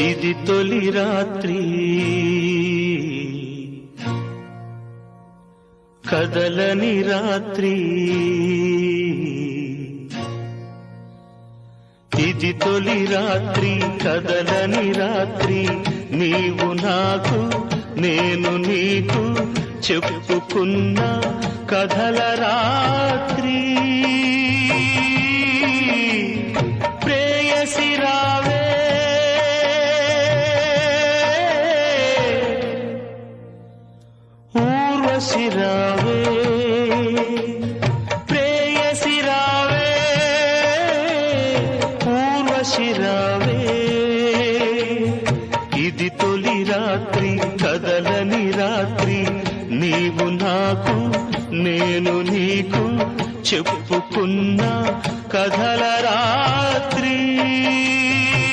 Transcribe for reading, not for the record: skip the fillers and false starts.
ఇది తొలి రాత్రి కదలని రాత్రి ఇది తొలి రాత్రి కదలని రాత్రి నీవు నాకు నేను నీకు చెప్పుకున్న కథల రాత్రి ప్రేయసి రావే ఊర్వశి రావే ప్రేయసి రావే ఊర్వశి రావే ఇది తొలి రాత్రి కదలని రాత్రి నీవు నాకు నేను నీకు చెప్పుకున్న కథల రాత్రి